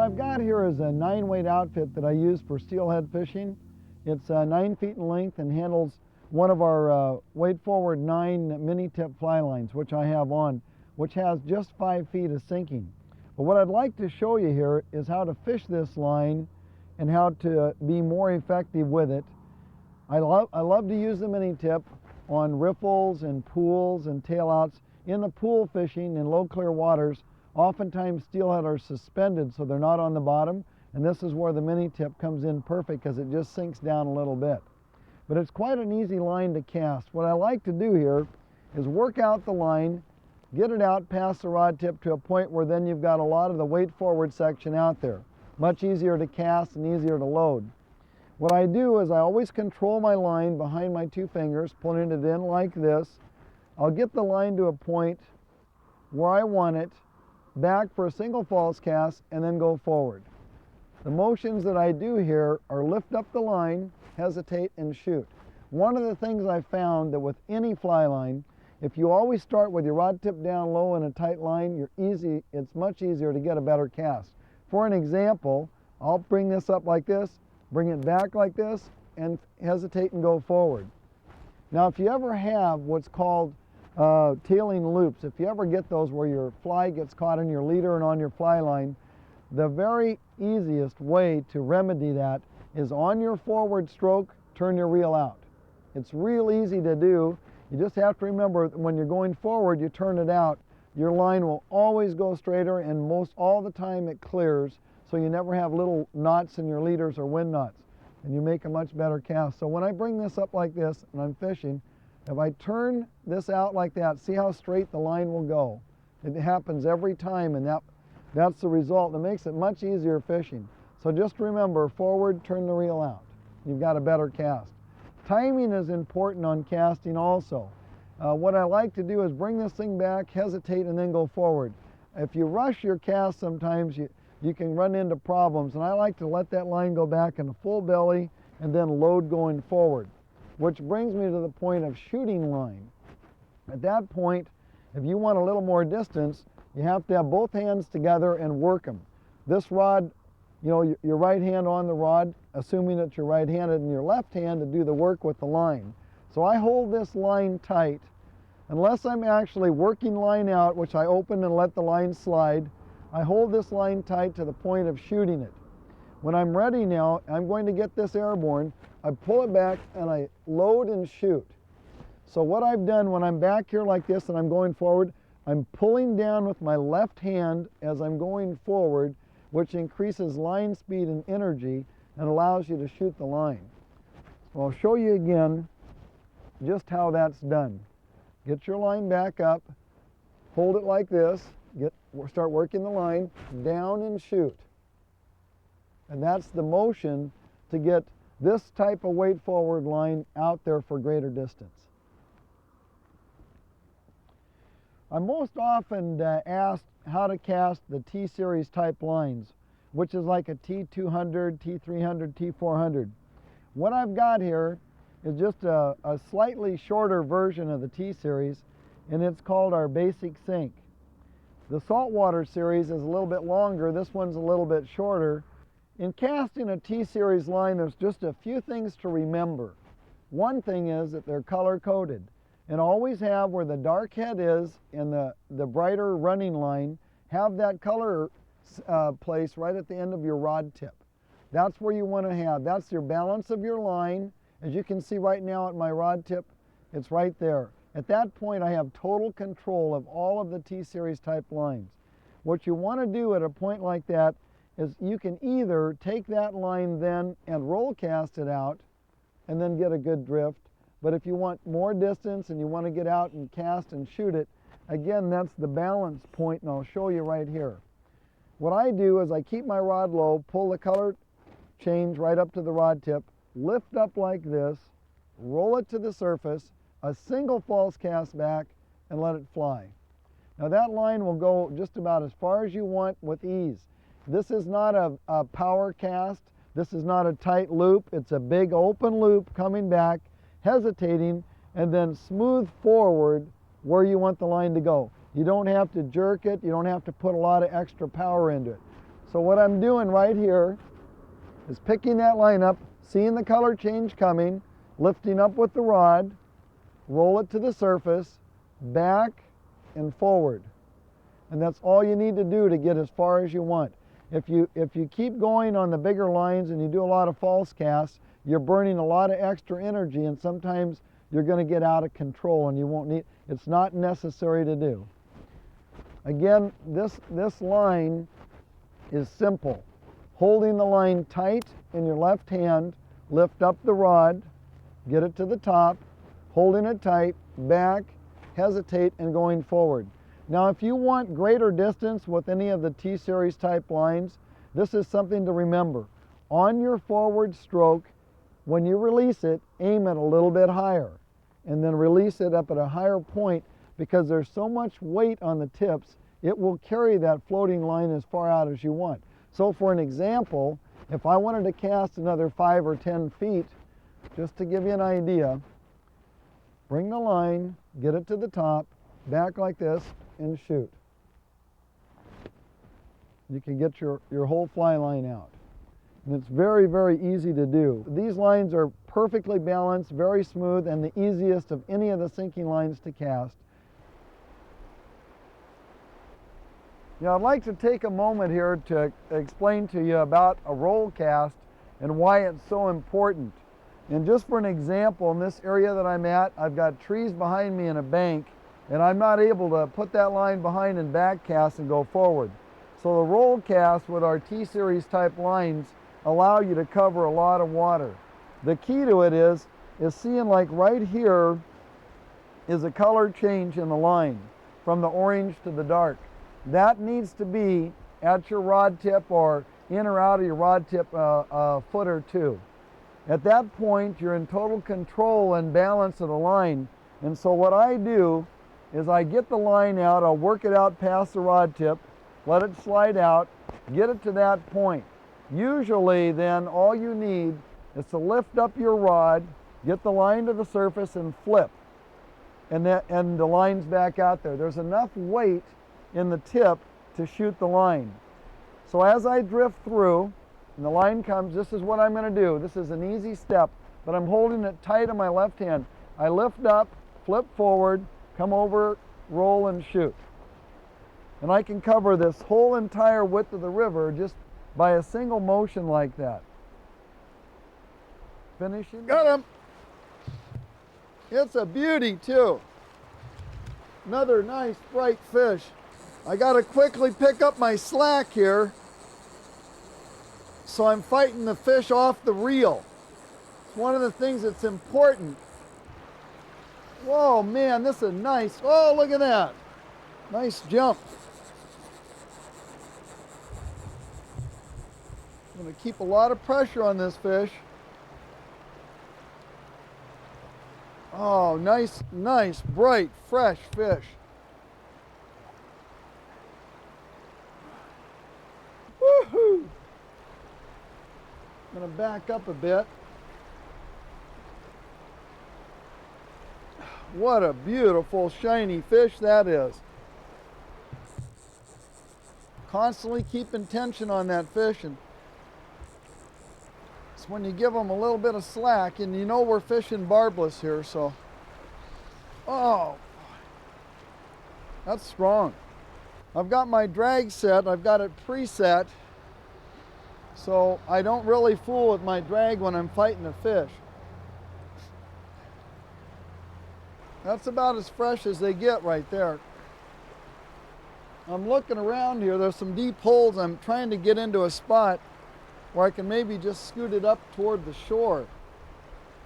I've got here is a 9-weight outfit that I use for steelhead fishing. It's 9 feet in length and handles one of our weight forward 9 mini tip fly lines, which I have on, which has just 5 feet of sinking. But what I'd like to show you here is how to fish this line and how to be more effective with it. I love to use the mini tip on riffles and pools and tailouts. In the pool fishing in low clear waters, oftentimes steelhead are suspended so they're not on the bottom, and this is where the mini tip comes in perfect because it just sinks down a little bit. But it's quite an easy line to cast. What I like to do here is work out the line, get it out past the rod tip to a point where then you've got a lot of the weight forward section out there. Much easier to cast and easier to load. What I do is I always control my line behind my 2 fingers, pulling it in like this. I'll get the line to a point where I want it, back for a single false cast, and then go forward. The motions that I do here are lift up the line, hesitate, and shoot. One of the things I found that with any fly line, if you always start with your rod tip down low in a tight line, it's much easier to get a better cast. For an example, I'll bring this up like this, bring it back like this, and hesitate and go forward. Now, if you ever have what's called tailing loops, if you ever get those where your fly gets caught in your leader and on your fly line, the very easiest way to remedy that is on your forward stroke, turn your reel out. It's real easy to do. You just have to remember that when you're going forward, you turn it out. Your line will always go straighter, and most all the time it clears, so you never have little knots in your leaders or wind knots, and you make a much better cast. So when I bring this up like this and I'm fishing, if I turn this out like that, see how straight the line will go. It happens every time, and that's the result. It makes it much easier fishing. So just remember, forward, turn the reel out. You've got a better cast. Timing is important on casting also. What I like to do is bring this thing back, hesitate, and then go forward. If you rush your cast sometimes, you can run into problems, and I like to let that line go back in a full belly and then load going forward. Which brings me to the point of shooting line. At that point, if you want a little more distance, you have to have both hands together and work them. This rod, you know, your right hand on the rod, assuming that you're right-handed, and your left hand to do the work with the line. So I hold this line tight. Unless I'm actually working line out, which I open and let the line slide, I hold this line tight to the point of shooting it. When I'm ready now, I'm going to get this airborne. I pull it back and I load and shoot. So what I've done when I'm back here like this and I'm going forward, I'm pulling down with my left hand as I'm going forward, which increases line speed and energy and allows you to shoot the line. So I'll show you again just how that's done. Get your line back up, hold it like this, start working the line, down and shoot. And that's the motion to get this type of weight forward line out there for greater distance. I'm most often asked how to cast the T-series type lines, which is like a T200, T300, T400. What I've got here is just a slightly shorter version of the T-series, and it's called our basic sink. The saltwater series is a little bit longer. This one's a little bit shorter. In casting a T-series line, there's just a few things to remember. One thing is that they're color-coded, and always have where the dark head is and the brighter running line, have that color place right at the end of your rod tip. That's where you want to have. That's your balance of your line. As you can see right now at my rod tip, it's right there. At that point, I have total control of all of the T-series type lines. What you want to do at a point like that is you can either take that line then and roll cast it out and then get a good drift. But if you want more distance and you want to get out and cast and shoot it, again, that's the balance point, and I'll show you right here. What I do is I keep my rod low, pull the color change right up to the rod tip, lift up like this, roll it to the surface, a single false cast back, and let it fly. Now that line will go just about as far as you want with ease. This is not a power cast. This is not a tight loop. It's a big open loop coming back, hesitating, and then smooth forward where you want the line to go. You don't have to jerk it. You don't have to put a lot of extra power into it. So what I'm doing right here is picking that line up, seeing the color change coming, lifting up with the rod, roll it to the surface, back and forward. And that's all you need to do to get as far as you want. If you keep going on the bigger lines and you do a lot of false casts, you're burning a lot of extra energy, and sometimes you're going to get out of control and you won't need, it's not necessary to do. Again, this line is simple. Holding the line tight in your left hand, lift up the rod, get it to the top, holding it tight, back, hesitate, and going forward. Now, if you want greater distance with any of the T-Series type lines, this is something to remember. On your forward stroke, when you release it, aim it a little bit higher, and then release it up at a higher point, because there's so much weight on the tips, it will carry that floating line as far out as you want. So for an example, if I wanted to cast another 5 or 10 feet, just to give you an idea, bring the line, get it to the top, back like this, and shoot. You can get your whole fly line out. And it's very, very easy to do. These lines are perfectly balanced, very smooth, and the easiest of any of the sinking lines to cast. Now, I'd like to take a moment here to explain to you about a roll cast and why it's so important. And just for an example, in this area that I'm at, I've got trees behind me and a bank, and I'm not able to put that line behind and back cast and go forward. So the roll cast with our T-Series type lines allow you to cover a lot of water. The key to it is seeing, like right here is a color change in the line from the orange to the dark. That needs to be at your rod tip or in or out of your rod tip a foot or two. At that point, you're in total control and balance of the line. And so what I do is I get the line out, I'll work it out past the rod tip, let it slide out, get it to that point. Usually then all you need is to lift up your rod, get the line to the surface and flip. And the line's back out there. There's enough weight in the tip to shoot the line. So as I drift through and the line comes, this is what I'm going to do. This is an easy step, but I'm holding it tight in my left hand. I lift up, flip forward, come over, roll, and shoot. And I can cover this whole entire width of the river just by a single motion like that. Finishing. Got him! It's a beauty too. Another nice bright fish. I got to quickly pick up my slack here, so I'm fighting the fish off the reel. It's one of the things that's important. Whoa, man, this is nice. Oh, look at that. Nice jump. I'm going to keep a lot of pressure on this fish. Oh, nice, nice, bright, fresh fish. Woohoo! I'm going to back up a bit. What a beautiful shiny fish that is. Constantly keeping tension on that fish, and it's when you give them a little bit of slack, and you know we're fishing barbless here, so. Oh, that's strong. I've got my drag set, I've got it preset, so I don't really fool with my drag when I'm fighting a fish. That's about as fresh as they get right there. I'm looking around here, there's some deep holes. I'm trying to get into a spot where I can maybe just scoot it up toward the shore.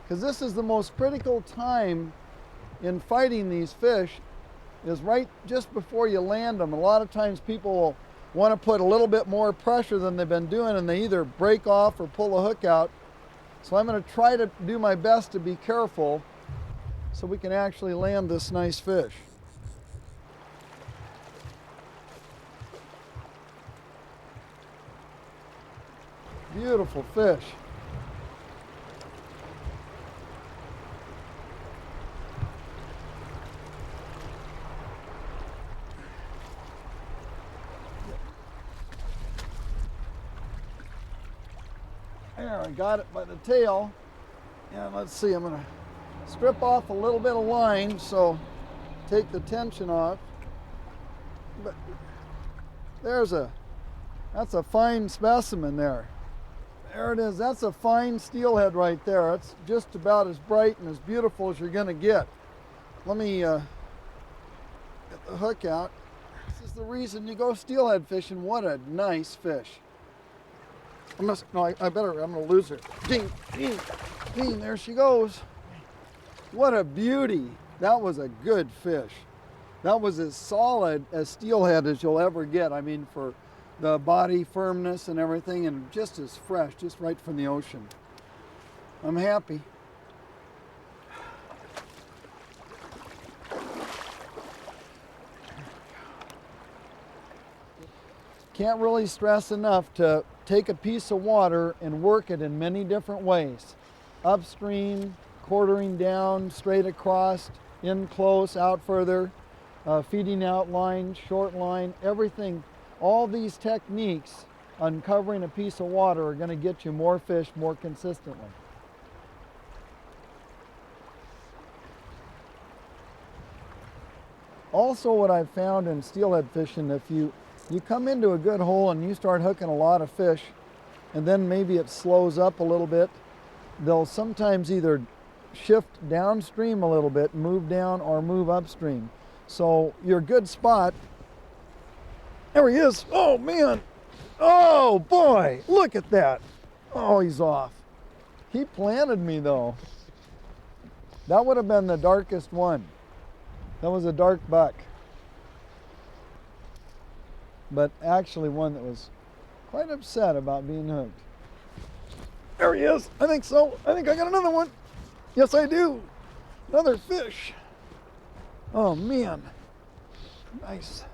Because this is the most critical time in fighting these fish, is right just before you land them. A lot of times people will want to put a little bit more pressure than they've been doing, and they either break off or pull the hook out. So I'm going to try to do my best to be careful so we can actually land this nice fish. Beautiful fish. There, I got it by the tail. And let's see, I'm gonna strip off a little bit of line, so take the tension off. But that's a fine specimen there. There it is. That's a fine steelhead right there. It's just about as bright and as beautiful as you're going to get. Let me get the hook out. This is the reason you go steelhead fishing. What a nice fish. I'm going to lose her. Ding, ding, ding, there she goes. What a beauty. That was a good fish. That was as solid as steelhead as you'll ever get. I mean, for the body firmness and everything, and just as fresh, just right from the ocean. I'm happy. Can't really stress enough to take a piece of water and work it in many different ways. Upstream, quartering down, straight across, in close, out further, feeding out line, short line, everything. All these techniques, uncovering a piece of water, are going to get you more fish more consistently. Also, what I've found in steelhead fishing, if you come into a good hole and you start hooking a lot of fish, and then maybe it slows up a little bit, they'll sometimes either shift downstream a little bit, move down, or move upstream. So your good spot, there he is. Oh man, oh boy, look at that. Oh, he's off. He planted me though. That would have been the darkest one. That was a dark buck. But actually one that was quite upset about being hooked. There he is. I think so. I think I got another one. Yes, I do. Another fish. Oh man. Nice.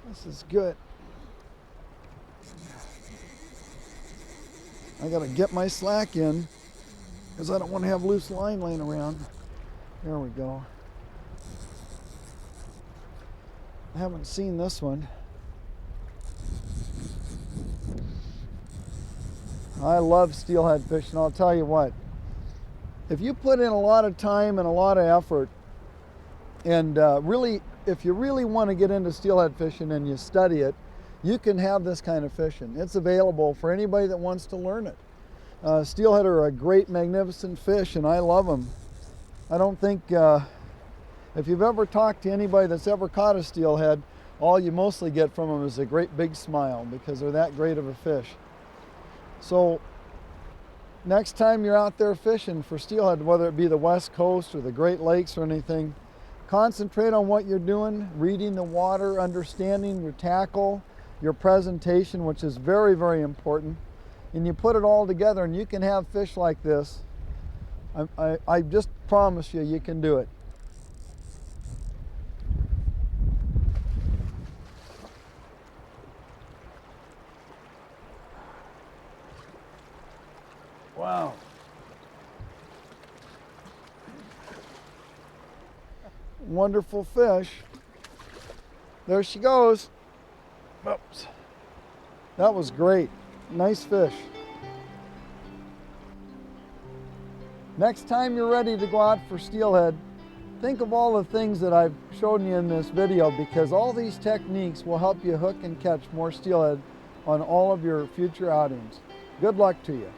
This is good. I gotta get my slack in because I don't want to have loose line laying around. There we go. I haven't seen this one. I love steelhead fishing. I'll tell you what, if you put in a lot of time and a lot of effort, and if you really want to get into steelhead fishing and you study it, you can have this kind of fishing. It's available for anybody that wants to learn it. Steelhead are a great, magnificent fish, and I love them. I don't think, if you've ever talked to anybody that's ever caught a steelhead, all you mostly get from them is a great big smile because they're that great of a fish. So next time you're out there fishing for steelhead, whether it be the West Coast or the Great Lakes or anything, concentrate on what you're doing, reading the water, understanding your tackle, your presentation, which is very, very important. And you put it all together and you can have fish like this. I just promise you, you can do it. Wow. Wonderful fish. There she goes. Oops. That was great. Nice fish. Next time you're ready to go out for steelhead, think of all the things that I've shown you in this video, because all these techniques will help you hook and catch more steelhead on all of your future outings. Good luck to you.